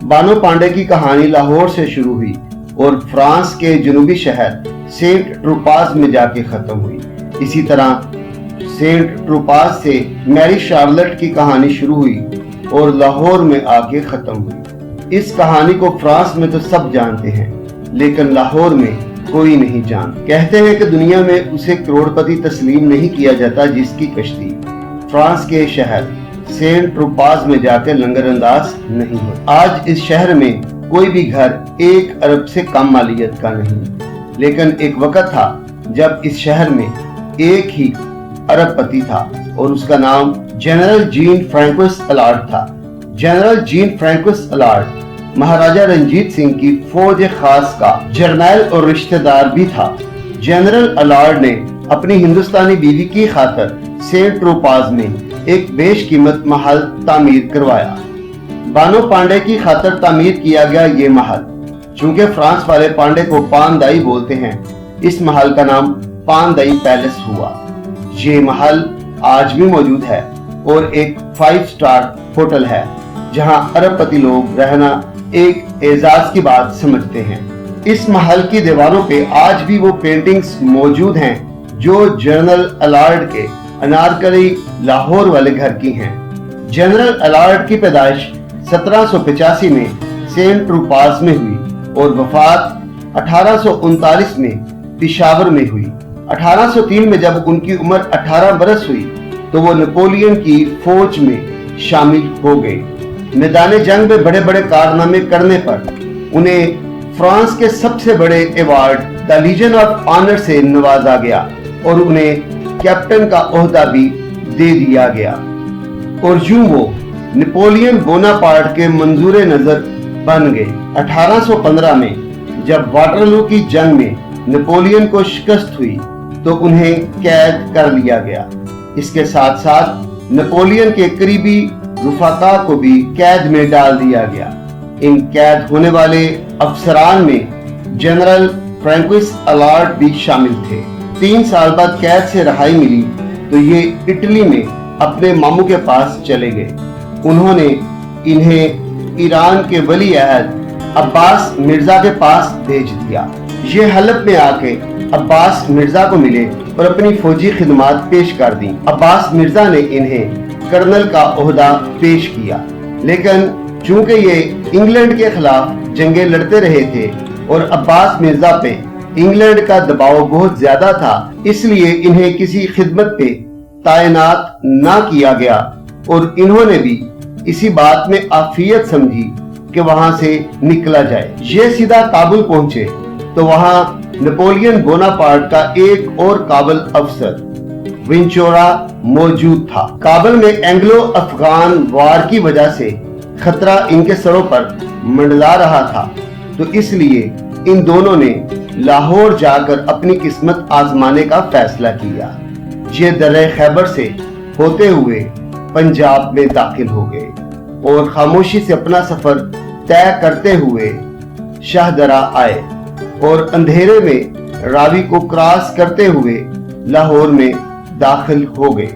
बानो पांडे की कहानी लाहौर से शुरू हुई और फ्रांस के जनूबी शहर सेंट ट्रोपाज में जाके खत्म हुई। इसी तरह सेंट ट्रोपाज से मैरी शार्लेट की कहानी शुरू हुई और लाहौर में आके खत्म हुई। इस कहानी को फ्रांस में तो सब जानते हैं, लेकिन लाहौर में कोई नहीं जानता। कहते हैं कि दुनिया में उसे करोड़पति तस्लीम नहीं किया जाता जिसकी कश्ती फ्रांस के शहर सेंट ट्रोपाज में जाकर लंगर अंदाज नहीं हो। आज इस शहर में कोई भी घर 1 अरब से कम मालियत का नहीं, लेकिन एक वक्त था जब इस शहर में एक ही अरबपति था और उसका नाम जनरल जीन फ्रैंकोइस अलार्ड था। जनरल जीन फ्रैंकोइस अलार्ड महाराजा रंजीत सिंह की फौज खास का जर्नैल और रिश्तेदार भी था। जनरल अलार्ड ने अपनी हिंदुस्तानी बीवी की खातिर सेंट ट्रोपाज में एक बेशकीमत महल तामीर करवाया। बानो पांडे की खातिर तामीर किया गया ये महल, चूंकि फ्रांस वाले पांडे को पानदाई बोलते हैं, इस महल का नाम पानदाई पैलेस हुआ। ये महल आज भी मौजूद है और एक 5 स्टार होटल है जहां अरबपति लोग रहना एक एजाज की बात समझते हैं। इस महल की दीवारों पे आज भी वो पेंटिंग्स मौजूद हैं जो जनरल अलार्ड के अनारकली लाहौर वाले घर की हैं। जनरल अलार्ड की पैदाइश 1785 में सेंट ट्रोपाज में हुई और वफात 1839 में पेशावर में हुई। 1803 में जब उनकी उम्र 18 बरस हुई तो वो नेपोलियन की फौज में शामिल हो गए। मैदान जंग में बड़े बड़े कारनामे करने पर उन्हें फ्रांस के सबसे बड़े award the legion of honour से नवाजा गया और उन्हें कैप्टन का ओहदा भी दे दिया गया। और यूं वो नेपोलियन बोनापार्ट के मंजूर नजर बन गए। 1815 में जब वाटरलू की जंग में नेपोलियन को शिकस्त हुई तो उन्हें कैद कर लिया गया। इसके साथ साथ नेपोलियन के करीबी रुफाका को भी कैद में डाल दिया गया। इन कैद होने वाले अफसरान में जनरल फ्रैंकोइस अलार्ड भी शामिल थे। 3 साल बाद कैद से रहाई मिली तो ये इटली में अपने मामू के पास चले गए। उन्होंने इन्हें ईरान के वली अहद अब्बास मिर्जा के पास भेज दिया। ये हलब में आके अब्बास मिर्जा को मिले और अपनी फौजी खिदमात पेश कर दी। अब्बास मिर्जा ने इन्हें कर्नल का ओहदा पेश किया, लेकिन चूंकि ये इंग्लैंड के खिलाफ जंगें लड़ते रहे थे और अब्बास मिर्जा पे इंग्लैंड का दबाव बहुत ज्यादा था, इसलिए इन्हें किसी खिदमत पे तायनात ना किया गया और इन्होंने भी इसी बात में आफियत समझी कि वहां से निकला जाए। ये सीधा काबुल पहुंचे तो वहां नेपोलियन बोनापार्ट का एक और काबल अफसर विंचोरा मौजूद था। काबुल में एंग्लो अफगान वार की वजह से खतरा इनके सरों पर मंडला रहा था, तो इसलिए इन दोनों ने लाहौर जाकर अपनी किस्मत आजमाने का फैसला किया। ये दर्रे खैबर से होते हुए पंजाब में दाखिल हो गए और खामोशी से अपना सफर तय करते हुए शाहदरा आए और अंधेरे में रावी को क्रॉस करते हुए लाहौर में दाखिल हो गए।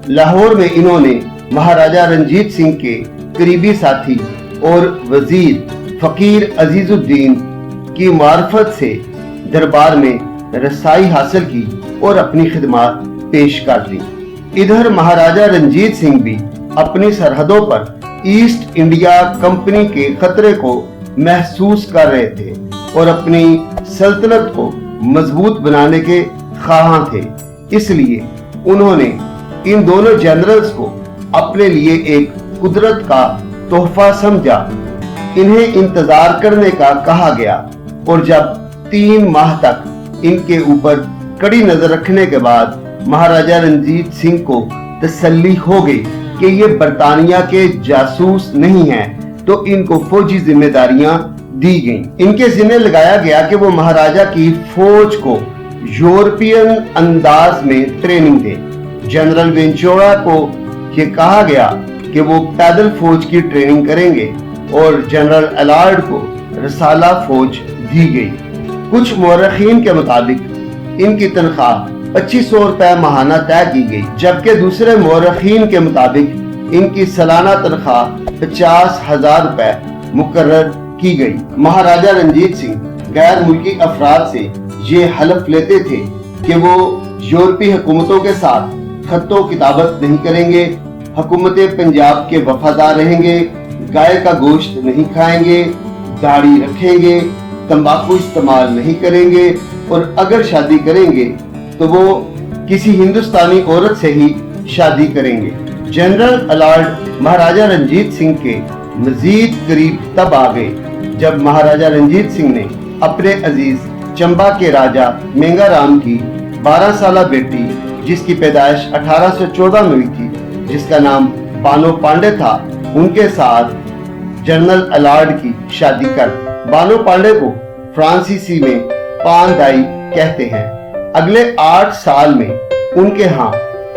लाहौर में इन्होंने महाराजा रंजीत सिंह के करीबी साथी और वजीर फकीर अजीजुद्दीन की मार्फत से दरबार में रसाई हासिल की और अपनी खिदमत पेश कर दी। इधर महाराजा रंजीत सिंह भी अपनी सरहदों पर ईस्ट इंडिया कंपनी के खतरे को महसूस कर रहे थे और अपनी सल्तनत को मजबूत बनाने के ख्वाहां थे। इसलिए उन्होंने इन दोनों जनरल्स को अपने लिए एक कुदरत का तोहफा समझा। इन्हें इंतजार करने का कहा गया और जब 3 माह तक इनके ऊपर कड़ी नजर रखने के बाद महाराजा रंजीत सिंह को तसल्ली हो गई कि ये बरतानिया के जासूस नहीं हैं, तो इनको फौजी जिम्मेदारियां दी गईं। इनके जिम्मे लगाया गया कि वो महाराजा की फौज को यूरोपियन अंदाज में ट्रेनिंग दे। जनरल वेंचोरा को ये कहा गया कि वो पैदल फौज की ट्रेनिंग करेंगे और जनरल अलार्ड को रसाला फौज दी गई। कुछ मौरखीन के मुताबिक इनकी तनख्वाह 2500 रुपए माहाना तय की गई, जबकि दूसरे मौरखीन के मुताबिक इनकी सालाना तनख्वाह 50,000 रुपए मुकर्रर की गई। महाराजा रंजीत सिंह गैर मुल्की अफराद से ये हलफ लेते थे कि वो यूरोपीय हुकूमतों के साथ खत्तो किताबत नहीं करेंगे, हुकूमत पंजाब के वफादार रहेंगे, गाय का गोश्त नहीं खाएंगे, दाढ़ी रखेंगे, तंबाकू इस्तेमाल नहीं करेंगे और अगर शादी करेंगे तो वो किसी हिंदुस्तानी औरत से ही शादी करेंगे। जनरल अलार्ड महाराजा रंजीत सिंह के मजीद करीब तब आ गए जब महाराजा रंजीत सिंह ने अपने अजीज चंबा के राजा मेंगाराम की 12 साल बेटी, जिसकी पैदाइश 1814 में हुई थी, जिसका नाम बानो पांडे था, उनके साथ जनरल अलार्ड की शादी कर। बानो पांडे को फ्रांसीसी में पान दाई कहते हैं। अगले 8 साल में उनके यहाँ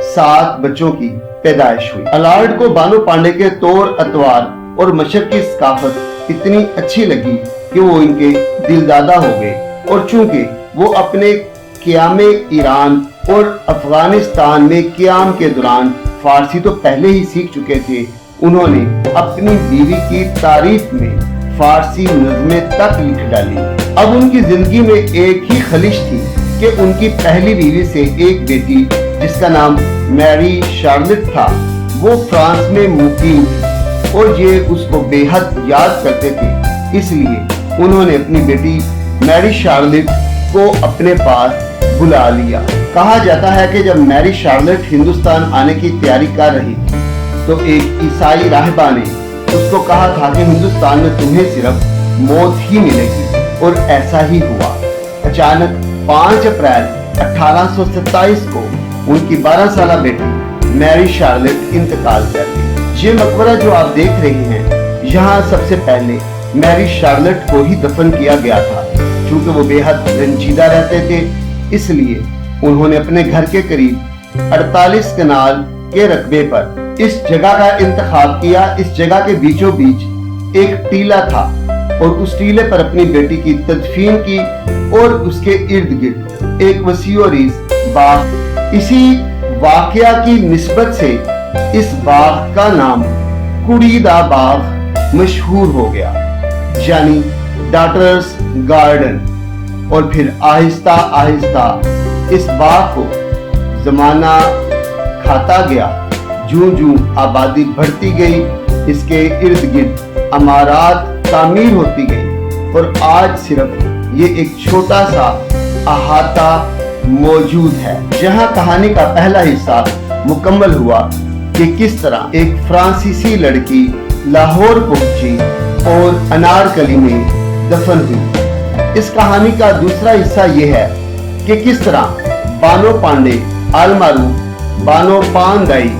7 बच्चों की पैदाइश हुई। अलार्ड को बानो पांडे के तौर अतवार और मशरकी सकाफत इतनी अच्छी लगी कि वो इनके दिलदादा हो गए और चूंकि वो अपने क़याम ईरान और अफगानिस्तान में क़याम के दौरान फारसी तो पहले ही सीख चुके थे, उन्होंने अपनी बीवी की तारीफ में फारसी नज़्में तक लिख डाली। अब उनकी जिंदगी में एक ही खलिश थी कि उनकी पहली बीवी से एक बेटी, जिसका नाम मैरी शार्लेट था, वो फ्रांस में मुकीम थी और ये उसको बेहद याद करते थे। इसलिए उन्होंने अपनी बेटी मैरी शार्लेट को अपने पास बुला लिया। कहा जाता है कि जब मैरी शार्लेट हिंदुस्तान आने की तैयारी कर रही थी तो एक ईसाई राहिबा ने उसको कहा था कि हिंदुस्तान में तुम्हें सिर्फ मौत ही मिलेगी, और ऐसा ही हुआ। अचानक 5 अप्रैल 1827 को उनकी 12 साल बेटी मैरी शार्लेट इंतकाल कर गई। ये मकबरा जो आप देख रहे हैं, यहाँ सबसे पहले मैरी शार्लेट को ही दफन किया गया था। चूंकि वो बेहद रंजीदा रहते थे, इसलिए उन्होंने अपने घर के करीब 48 कनाल के रकबे पर इस जगह का इंतखाब किया। इस जगह के बीचों बीच एक टीला था और उस टीले पर अपनी बेटी की तदफीन की और उसके इर्द गिर्द एक वसीओरीज बाग। इसी वाकया की निस्बत से इस बाग का नाम कुड़ी दा बाग मशहूर हो गया, यानी डॉटर्स गार्डन। और फिर आहिस्ता आहिस्ता इस बाग को जमाना खाता गया। जूं जूं आबादी बढ़ती गई, इसके इर्द गिर्द अमारात तामीर होती गई और आज सिर्फ ये एक छोटा सा अहाता मौजूद है। जहां कहानी का पहला हिस्सा मुकम्मल हुआ कि किस तरह एक फ्रांसीसी लड़की लाहौर पहुंची और अनारकली में दफन हुई। इस कहानी का दूसरा हिस्सा ये है कि किस तरह बानो पांडे अलमारू बानो पांदाई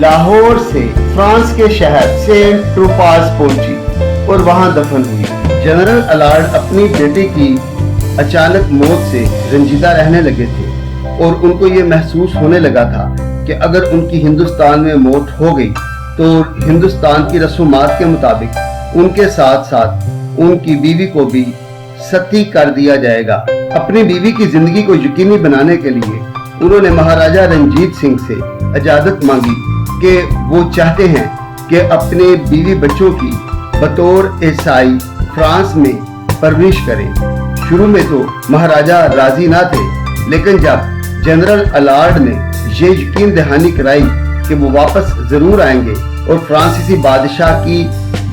लाहौर से फ्रांस के शहर सेंट ट्रूपास पहुंची और वहां दफन हुई। जनरल अलार्ड अपनी बेटी की अचानक मौत से रंजीदा रहने लगे थे और उनको ये महसूस होने लगा था कि अगर उनकी हिंदुस्तान में मौत हो गई तो हिंदुस्तान की रसूमात के मुताबिक उनके साथ साथ उनकी बीवी को भी सती कर दिया जाएगा। अपनी बीवी की जिंदगी को यकीनी बनाने के लिए उन्होंने महाराजा रंजीत सिंह से इजाजत मांगी कि वो चाहते हैं कि अपने बीवी बच्चों की बतौर ईसाई फ्रांस में परवरिश करें। शुरू में तो महाराजा राजी ना थे, लेकिन जब जनरल अलार्ड ने ये यकीन दहानी कराई कि वो वापस जरूर आएंगे और फ्रांसीसी बादशाह की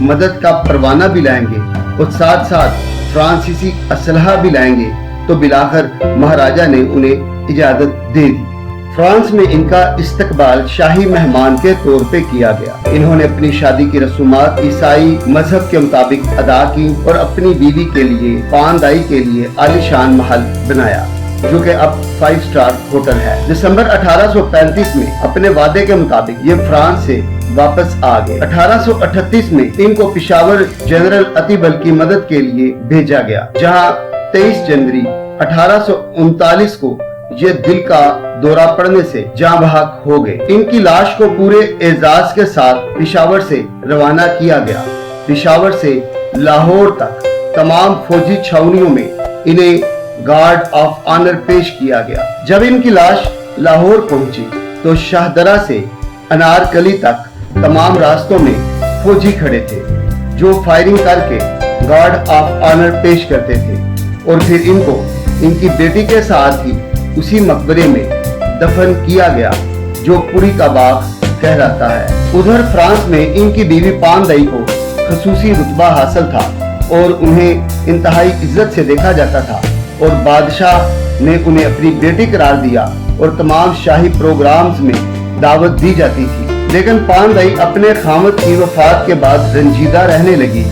मदद का परवाना भी लाएंगे और साथ साथ फ्रांसीसी असलहा भी लाएंगे, तो बिलाखिर महाराजा ने उन्हें इजाजत दे दी। फ्रांस में इनका इस्तकबाल शाही मेहमान के तौर पे किया गया। इन्होंने अपनी शादी की रसूमात ईसाई मजहब के मुताबिक अदा की और अपनी बीवी के लिए पानदाई के लिए आलीशान महल बनाया, जो कि अब 5 स्टार होटल है। दिसंबर 1835 में अपने वादे के मुताबिक ये फ्रांस से वापस आ गए। 1838 में इनको पिशावर जनरल अतिबल की मदद के लिए भेजा गया, जहां 23 जनवरी 1839 को ये दिल का दौरा पड़ने से जाँ बहक हो गए। इनकी लाश को पूरे एजाज के साथ पिशावर से रवाना किया गया। पिशावर से लाहौर तक तमाम फौजी छावनियों में इन्हें गार्ड ऑफ ऑनर पेश किया गया। जब इनकी लाश लाहौर पहुंची तो शाहदरा से अनारकली तक तमाम रास्तों में फौजी खड़े थे। जो फायरिंग करके गार्ड ऑफ ऑनर पेश करते थे और फिर इनको इनकी बेटी के साथ ही उसी मकबरे में दफन किया गया जो पुरी का बाग कहलाता है। उधर फ्रांस में इनकी बीवी पानदई को खसूसी रुतबा हासिल था और उन्हें इंतहाई इज्जत से देखा जाता था और बादशाह ने उन्हें अपनी बेटी करार दिया और तमाम शाही प्रोग्राम्स में दावत दी जाती थी। लेकिन पानदई अपने खामद की वफात के बाद रंजीदा रहने लगी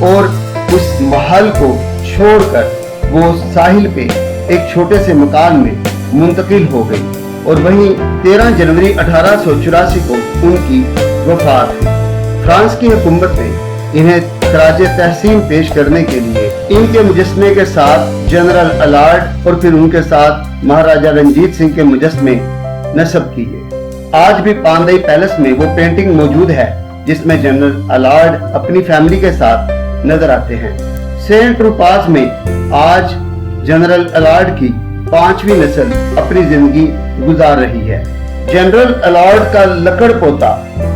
और उस महल को छोड़कर वो साहिल पे एक छोटे से मकान में मुंतकिल हो गई और वहीं 13 जनवरी 1884 को उनकी वफात हुई। फ्रांस की हुकूमत ने इन्हें खराज तहसीन पेश करने के लिए इनके मुजस्मे के साथ जनरल अलार्ड और फिर उनके साथ महाराजा रंजीत सिंह के मुजस्मे नस्ब किए। आज भी पानदई पैलेस में वो पेंटिंग मौजूद है जिसमें जनरल अलार्ड अपनी फैमिली के साथ नजर आते हैं। सेंट ट्रूपास में आज जनरल अलार्ड की 5वीं नस्ल अपनी जिंदगी गुजार रही है। जनरल अलार्ड का लकड़ पोता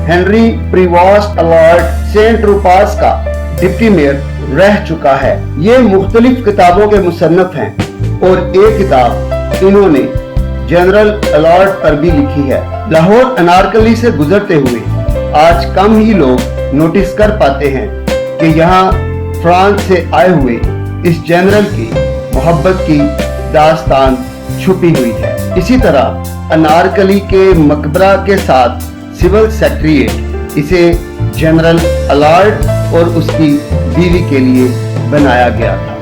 हेनरी प्रीवॉस्ट अलार्ड सेंट ट्रूपास का डिप्टी मेयर रह चुका है। ये मुख्तलिफ किताबों के मुसन्नफ हैं और एक किताब इन्होंने जनरल अलार्ड पर भी लिखी है। लाहौर अनारकली से गुजरते हुए आज कम ही लोग नोटिस कर पाते हैं कि यहाँ फ्रांस से आए हुए इस जनरल की मोहब्बत की दास्तान छुपी हुई है। इसी तरह अनारकली के मकबरा के साथ सिविल सेक्रेटेरिएट इसे जनरल अलार्ड और उसकी बीवी के लिए बनाया गया था।